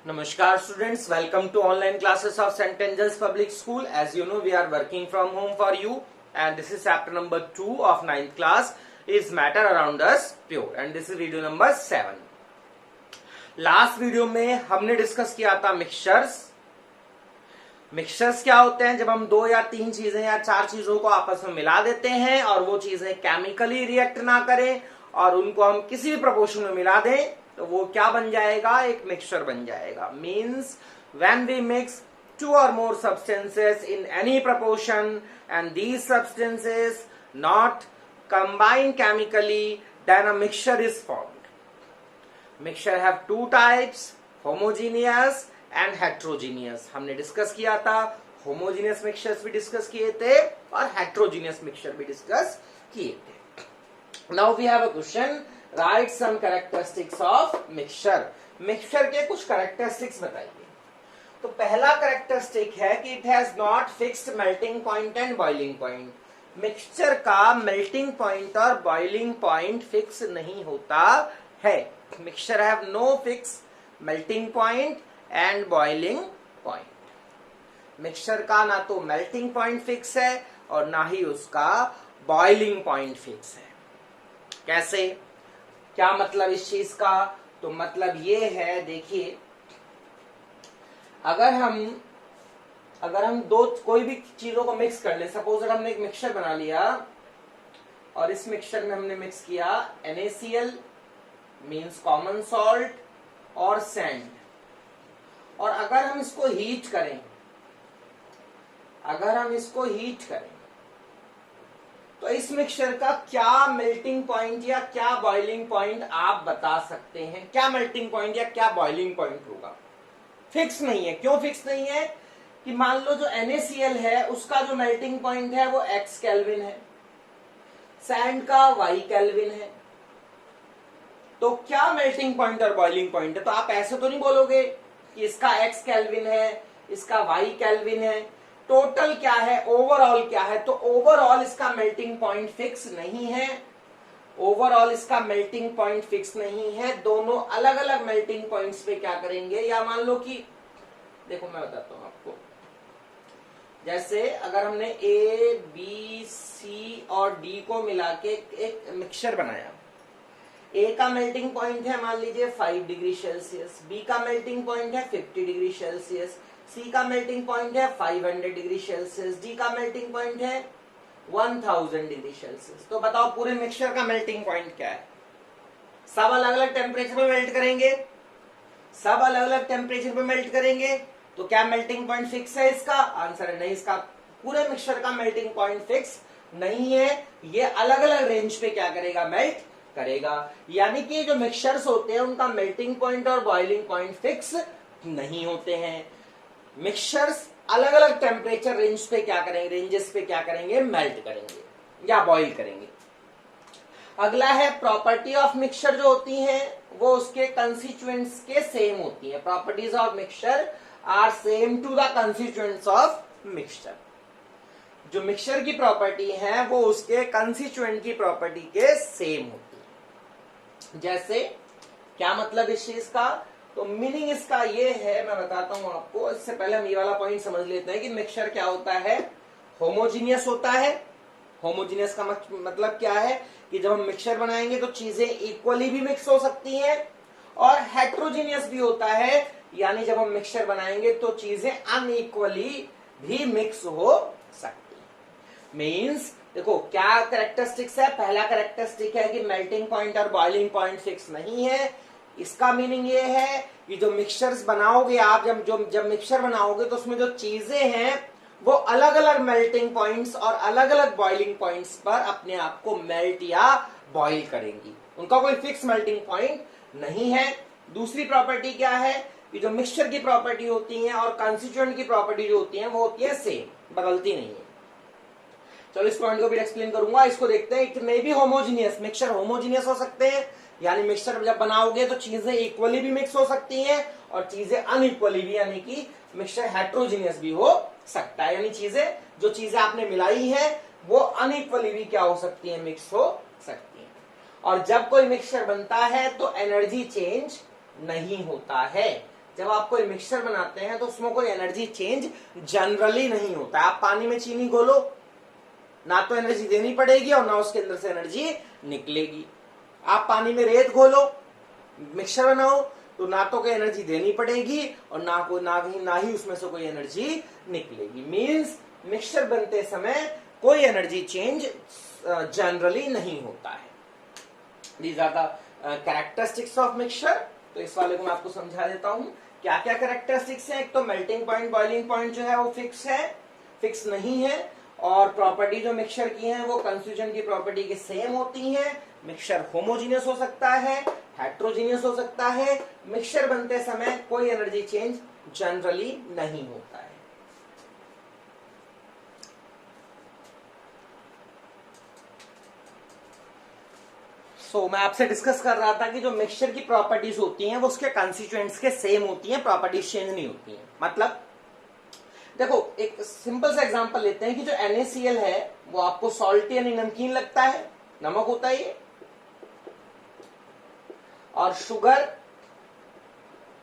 Namaskar students, welcome to online classes of St. Angels Public School. As you know, we are working from home for you and this is chapter number 2 of 9th class is matter around us pure and this is video number 7. Last video में हमने discuss किया था mixtures क्या होते हैं? जब हम 2 या 3 चीजें या 4 चीजों को आपस में मिला देते हैं और वो चीजें केमिकली रिएक्ट ना करें और उनको हम किसी भी प्रोपोर्शन में मिला दें तो वो क्या बन जाएगा? एक मिक्सचर बन जाएगा. Means when we mix 2 or more substances in any proportion and these substances not combine chemically, then a mixture is formed. Mixture have 2 types, homogeneous and heterogeneous. हमने डिस्कस किया था, homogeneous mixtures भी discuss किए थे और heterogeneous mixture भी discuss किए थे. Now we have a question. Write some characteristics of mixture. Mixture के कुछ characteristics बताइए. तो पहला characteristic है कि it has not fixed melting point and boiling point. Mixture का melting point और boiling point fix नहीं होता है. Mixture have no fixed melting point and boiling point. Mixture का ना तो melting point fix है और ना ही उसका boiling point fix है. कैसे? क्या मतलब इस चीज का? तो मतलब ये है, देखिए, अगर हम कोई भी चीजों को मिक्स कर ले, सपोज अगर हमने एक मिक्सचर बना लिया और इस मिक्सचर में हमने मिक्स किया NaCl मींस कॉमन सॉल्ट और सैंड, और अगर हम इसको हीट करें तो इस मिक्सचर का क्या मेल्टिंग पॉइंट या क्या बॉइलिंग पॉइंट आप बता सकते हैं? क्या मेल्टिंग पॉइंट या क्या बॉइलिंग पॉइंट होगा? फिक्स नहीं है. क्यों फिक्स नहीं है? कि मान लो जो NaCl है उसका जो मेल्टिंग पॉइंट है वो x केल्विन है, सैंड का y केल्विन है. तो क्या मेल्टिंग पॉइंट और बॉइलिंग पॉइंट है? तो आप ऐसे तो नहीं बोलोगे कि इसका x केल्विन है, इसका y केल्विन है. टोटल क्या है, ओवरऑल क्या है? तो ओवरऑल इसका मेल्टिंग पॉइंट फिक्स नहीं है. दोनों अलग अलग मेल्टिंग पॉइंट्स पे क्या करेंगे? या मान लो कि देखो मैं बताता हूं आपको. जैसे अगर हमने A, B, C और D को मिला के एक मिक्सचर बनाया. A का मेल्टिंग पॉइंट है मान लीजिए 5 डिग्री सेल्सियस, B का मेल्टिंग पॉइंट है 50 डिग्री सेल्सियस, C का मेल्टिंग पॉइंट है 500 डिग्री सेल्सियस, D का मेल्टिंग पॉइंट है 1000 डिग्री सेल्सियस. तो बताओ पूरे मिक्सचर का मेल्टिंग पॉइंट क्या है? सब अलग अलग टेम्परेचर पे मेल्ट करेंगे. तो क्या मेल्टिंग पॉइंट फिक्स है इसका? आंसर है नहीं. इसका पूरे मिक्सचर का मेल्टिंग पॉइंट फिक्स नहीं है. ये अलग अलग रेंज पे क्या करेगा? मेल्ट करेगा. यानी कि जो मिक्सचर्स होते हैं उनका मेल्टिंग पॉइंट और बॉइलिंग पॉइंट फिक्स नहीं होते हैं. मिक्सचर्स अलग अलग टेम्परेचर रेंजेस पे क्या करेंगे? मेल्ट करेंगे या बॉइल करेंगे. अगला है प्रॉपर्टी ऑफ मिक्सचर जो होती हैं वो उसके कंस्टिट्यूएंट्स के सेम होती हैं. Properties of mixture are same to the constituents of mixture. जो मिक्सचर की प्रॉपर्टी है वो उसके कंस्टिट्यूएंट की प्रॉपर्टी के सेम होती है. जैसे क्या मतलब इस चीज का? तो मीनिंग इसका ये है, मैं बताता हूं आपको. इससे पहले हम ये वाला पॉइंट समझ लेते हैं कि मिक्सचर क्या होता है. होमोजीनियस होता है. होमोजीनियस का मतलब क्या है? कि जब हम मिक्सचर बनाएंगे तो चीजें इक्वली भी मिक्स हो सकती हैं, और हेट्रोजीनियस भी होता है, यानी जब हम मिक्सचर बनाएंगे तो चीजें अनइक्वली भी मिक्स हो सकती हैं. मीन्स देखो क्या कैरेक्टरिस्टिक्स है. पहला कैरेक्टरिस्टिक है कि मेल्टिंग पॉइंट और बॉइलिंग पॉइंट फिक्स नहीं है. इसका मीनिंग ये है कि जो मिक्सचर्स बनाओगे आप, जब मिक्सचर बनाओगे तो उसमें जो चीजें हैं वो अलग अलग मेल्टिंग पॉइंट्स और अलग अलग बॉइलिंग पॉइंट्स पर अपने आप को मेल्ट या बॉइल करेंगी. उनका कोई फिक्स मेल्टिंग पॉइंट नहीं है. दूसरी प्रॉपर्टी क्या है कि जो मिक्सचर की प्रॉपर्टी होती है और कंस्टिट्यूएंट की प्रॉपर्टी जो होती है वो होती है सेम, बदलती नहीं है. चलो इस पॉइंट को भी एक्सप्लेन करूंगा. इसको देखते हैं. It may be homogeneous. Mixture homogeneous हो सकते हैं, यानी मिक्सचर जब बनाओगे तो चीजें इक्वली भी मिक्स हो सकती हैं और चीजें अनइक्वली भी, यानी कि मिक्सचर हेट्रोजीनियस भी हो सकता है. यानी जो चीजें आपने मिलाई है वो अनइक्वली भी क्या हो सकती है? मिक्स हो सकती है. और जब कोई मिक्सचर बनता है तो एनर्जी चेंज नहीं होता है. जब आप कोई मिक्सचर बनाते हैं तो उसमें कोई एनर्जी चेंज जनरली नहीं होता है। आप पानी में चीनी घोलो, ना तो एनर्जी देनी पड़ेगी और ना उसके अंदर से एनर्जी निकलेगी। आप पानी में रेत घोलो, मिक्सचर बनाओ, तो ना तो कोई एनर्जी देनी पड़ेगी और ना ही उसमें से कोई एनर्जी निकलेगी। मींस मिक्सचर बनते समय कोई एनर्जी चेंज जनरली नहीं होता है। These are the characteristics of mixture. तो इस वाले को मैं आपको समझा देता हूं क्या क्या कैरेक्टरिस्टिक्स है। एक तो मेल्टिंग पॉइंट, बॉइलिंग पॉइंट जो है वो फिक्स है, फिक्स नहीं है। और प्रॉपर्टी जो मिक्सचर की है वो कंफ्यूजन की प्रॉपर्टी के सेम होती है। मिक्सचर होमोजीनियस हो सकता है, हेट्रोजीनियस हो सकता है। मिक्सचर बनते समय कोई एनर्जी चेंज जनरली नहीं होता है। मैं आपसे डिस्कस कर रहा था कि जो मिक्सचर की प्रॉपर्टीज होती हैं वो उसके कंस्टिट्यूएंट्स के सेम होती हैं, प्रॉपर्टीज चेंज नहीं होती हैं। मतलब देखो एक सिंपल सा एग्जांपल लेते हैं कि जो NaCl है वो आपको सॉल्टी यानी नमकीन लगता है, नमक होता है ये। और शुगर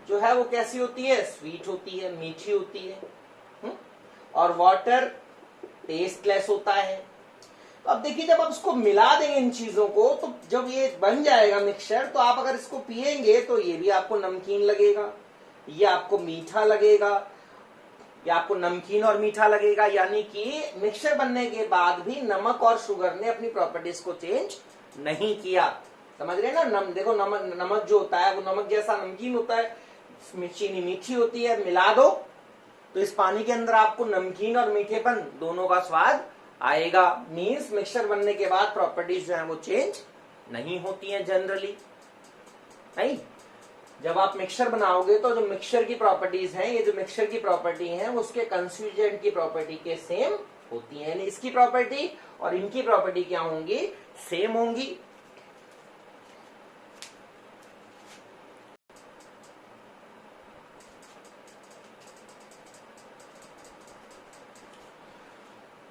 जो है वो कैसी होती है, स्वीट होती है, मीठी होती है। और वाटर टेस्टलेस होता है। तो अब देखिए जब आप इसको मिला देंगे इन चीजों को, तो जब ये बन जाएगा मिक्सचर, तो आप अगर इसको पिएंगे तो ये भी आपको नमकीन लगेगा, ये आपको मीठा लगेगा, या आपको नमकीन और मीठा लगेगा। यानी कि मिक्सचर बनने के बाद भी नमक और शुगर ने अपनी प्रॉपर्टीज को चेंज नहीं किया। समझ रहे हैं ना। देखो नमक जो होता है वो नमक जैसा नमकीन होता है, चीनी मीठी होती है। मिला दो तो इस पानी के अंदर आपको नमकीन और मीठेपन दोनों का स्वाद आएगा। मीन्स मिक्सचर बनने के बाद प्रॉपर्टीज जो है वो चेंज नहीं होती हैं जनरली। नहीं, जब आप मिक्सचर बनाओगे तो जो मिक्सचर की प्रॉपर्टीज हैं, ये जो मिक्सचर की प्रॉपर्टी है वो उसके कंस्टिट्यूएंट की प्रॉपर्टी के सेम होती है। यानी इसकी प्रॉपर्टी और इनकी प्रॉपर्टी क्या होंगी, सेम होंगी।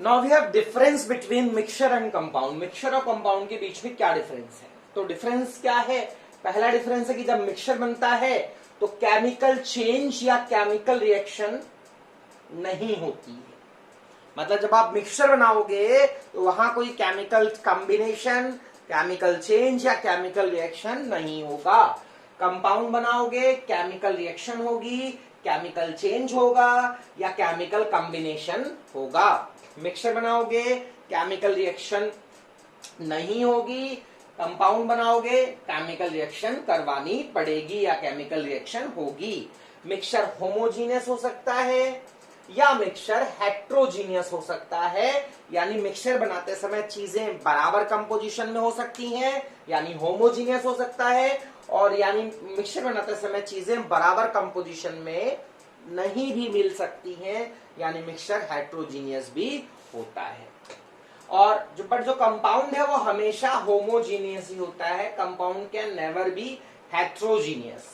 Now we have difference between mixture and compound. Mixture और कंपाउंड के बीच में क्या डिफरेंस है? तो डिफरेंस क्या है? पहला डिफरेंस है कि जब मिक्सचर बनता है तो केमिकल चेंज या केमिकल रिएक्शन नहीं होती है। मतलब जब आप मिक्सचर बनाओगे तो वहां कोई केमिकल कॉम्बिनेशन, केमिकल चेंज या केमिकल रिएक्शन नहीं होगा। कंपाउंड बनाओगे, केमिकल रिएक्शन होगी, केमिकल चेंज होगा या केमिकल कॉम्बिनेशन होगा। मिक्सचर बनाओगे, केमिकल रिएक्शन नहीं होगी। कंपाउंड बनाओगे, केमिकल रिएक्शन करवानी पड़ेगी या केमिकल रिएक्शन होगी। मिक्सचर होमोजीनियस हो सकता है या मिक्सचर हेट्रोजीनियस हो सकता है। यानी मिक्सचर बनाते समय चीजें बराबर कंपोजिशन में हो सकती हैं, यानी होमोजीनियस हो सकता है। और यानी मिक्सचर बनाते समय चीजें बराबर कंपोजिशन में नहीं भी मिल सकती हैं, यानी मिक्सचर हेट्रोजीनियस भी होता है। और जो कंपाउंड है वो हमेशा होमोजीनियस ही होता है। Compound can never be heterogeneous.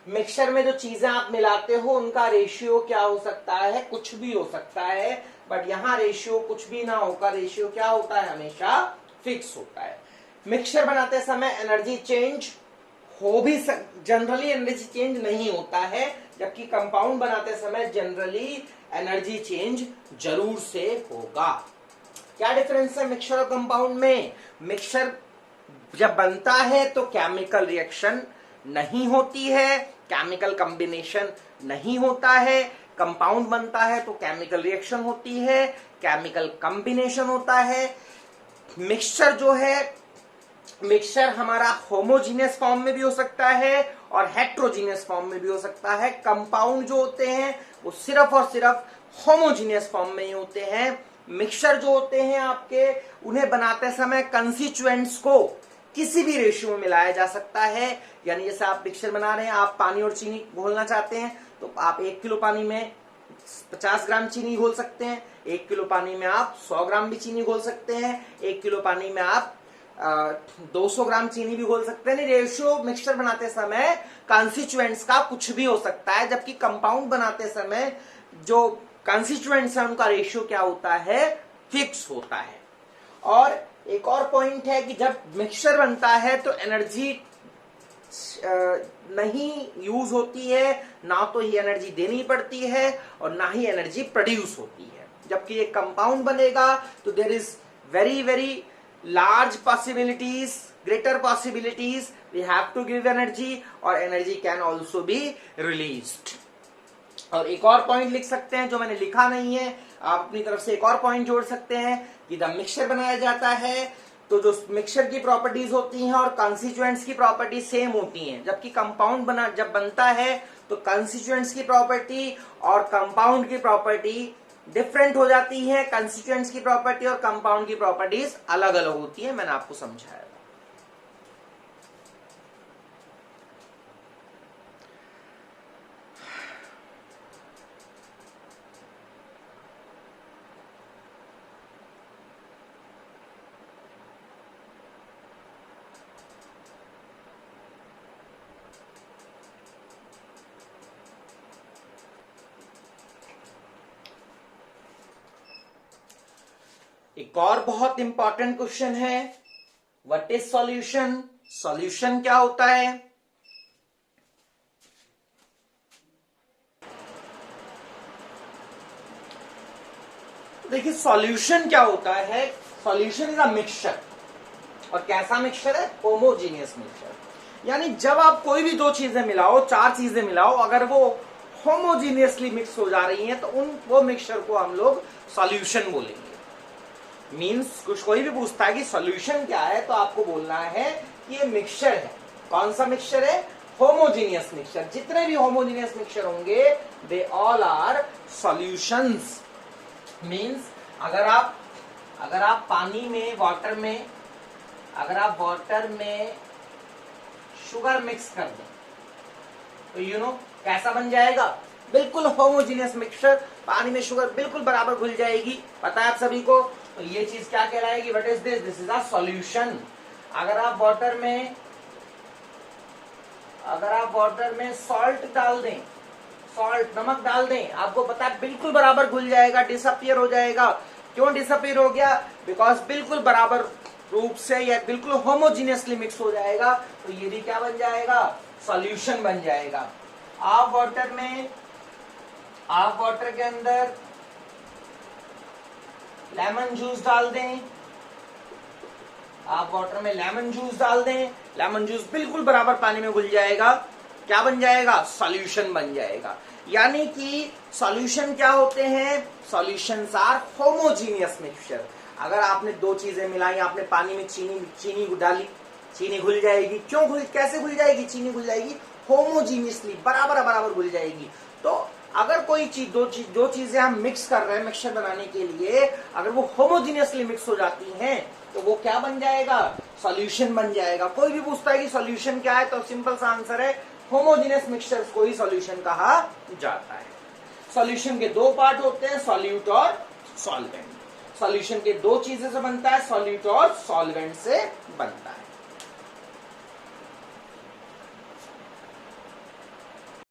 Mixture में जो चीजें आप मिलाते हो उनका रेशियो क्या हो सकता है, कुछ भी हो सकता है। बट यहाँ रेशियो कुछ भी ना होकर रेशियो क्या होता है, हमेशा फिक्स होता है। मिक्सचर बनाते समय एनर्जी चेंज हो भी जनरली एनर्जी चेंज नहीं होता है, जबकि कंपाउंड बनाते समय जनरली एनर्जी चेंज जरूर से होगा। क्या डिफरेंस है मिक्सचर और कंपाउंड में? मिक्सचर जब बनता है तो केमिकल रिएक्शन नहीं होती है, केमिकल कॉम्बिनेशन नहीं होता है। कंपाउंड बनता है तो केमिकल रिएक्शन होती है, केमिकल कॉम्बिनेशन होता है। मिक्सचर जो है, मिक्सचर हमारा होमोजीनियस फॉर्म में भी हो सकता है और हेट्रोजीनियस फॉर्म में भी हो सकता है। कंपाउंड जो होते हैं वो सिर्फ और सिर्फ होमोजीनियस फॉर्म में ही होते हैं। मिक्सचर जो होते हैं आपके, उन्हें बनाते समय कंस्टिट्यूएंट्स को किसी भी रेशियो में मिलाया जा सकता है। यानी जैसे आप मिक्सचर बना रहे हैं, आप पानी और चीनी घोलना चाहते हैं तो आप 1 किलो पानी में 50 ग्राम चीनी घोल सकते हैं, 1 किलो पानी में आप 100 ग्राम भी चीनी घोल सकते हैं, 1 किलो पानी में आप 200 ग्राम चीनी भी घोल सकते हैं। रेशियो मिक्सचर बनाते समय कंस्टिट्यूएंट्स का कुछ भी हो सकता है, जबकि कंपाउंड बनाते समय जो कंस्टिट्यूएंट्स है उनका रेशियो क्या होता है, फिक्स होता है। और एक और पॉइंट है कि जब मिक्सचर बनता है तो एनर्जी नहीं यूज होती है, ना तो ही एनर्जी देनी पड़ती है और ना ही एनर्जी प्रोड्यूस होती है। जबकि एक कंपाउंड बनेगा तो there is very very large possibilities, greater possibilities, we have to give energy और energy can also be released. और एक और पॉइंट लिख सकते हैं जो मैंने लिखा नहीं है, आप अपनी तरफ से एक और पॉइंट जोड़ सकते हैं कि जब मिक्सचर बनाया जाता है तो जो मिक्सचर की प्रॉपर्टीज होती हैं और कंस्टिट्यूएंट्स की प्रॉपर्टी सेम होती हैं, जबकि कंपाउंड जब बनता है तो कंस्टिट्यूएंट्स की प्रॉपर्टी और कंपाउंड की प्रॉपर्टी डिफरेंट हो जाती है। कंस्टिट्यूएंट्स की प्रॉपर्टी और कंपाउंड की प्रॉपर्टीज अलग अलग होती है, मैंने आपको समझाया। एक और बहुत इंपॉर्टेंट क्वेश्चन है, व्हाट इज सॉल्यूशन? सॉल्यूशन क्या होता है? देखिए सॉल्यूशन क्या होता है, सॉल्यूशन इज अ मिक्सचर। और कैसा मिक्सचर है? Homogeneous mixture. यानी जब आप कोई भी दो चीजें मिलाओ, चार चीजें मिलाओ, अगर वो होमोजीनियसली मिक्स हो जा रही हैं तो वो मिक्सचर को हम लोग सॉल्यूशन बोलेंगे। मीन्स कुछ कोई भी पूछता है कि सॉल्यूशन क्या है तो आपको बोलना है कि ये मिक्सचर है। कौन सा मिक्सचर है? Homogeneous mixture. जितने भी होमोजीनियस मिक्सचर होंगे they all are solutions. Means अगर आप पानी में अगर आप वाटर में शुगर मिक्स कर दें तो यू नो कैसा बन जाएगा? बिल्कुल होमोजीनियस मिक्सचर। पानी में शुगर बिल्कुल बराबर घुल जाएगी, पता है आप सभी को। तो ये चीज क्या कहलाएगी? What is this? This is a solution. अगर आप वाटर में सॉल्ट डाल दें, नमक डाल दें, आपको पता है बिल्कुल बराबर घुल जाएगा, डिसअपियर हो जाएगा। क्यों डिसअपियर हो गया? बिकॉज बिल्कुल बराबर रूप से या बिल्कुल होमोजीनियसली मिक्स हो जाएगा। तो ये भी क्या बन जाएगा? सॉल्यूशन बन जाएगा। आप वाटर के अंदर लेमन जूस डाल दें, आप वाटर में लेमन जूस डाल दें, लेमन जूस बिल्कुल बराबर पानी में घुल जाएगा। क्या बन जाएगा? सॉल्यूशन बन जाएगा। यानी कि सॉल्यूशन क्या होते हैं? Solutions are homogeneous mixture. अगर आपने दो चीजें मिलाई, आपने पानी में चीनी डाली, चीनी घुल जाएगी। कैसे घुल जाएगी? चीनी घुल जाएगी होमोजीनियसली, बराबर घुल जाएगी। तो अगर कोई चीज दो चीजें हम मिक्स कर रहे हैं मिक्सचर बनाने के लिए, अगर वो होमोजीनियसली मिक्स हो जाती हैं तो वो क्या बन जाएगा? सॉल्यूशन बन जाएगा। कोई भी पूछता है कि सॉल्यूशन क्या है तो सिंपल सा आंसर है होमोजीनियस मिक्सचर को ही सॉल्यूशन कहा जाता है। सॉल्यूशन के दो पार्ट होते हैं, सॉल्यूट और सॉल्वेंट। सॉल्यूशन के दो चीजें से बनता है, सॉल्यूट और सॉल्वेंट से बनता है।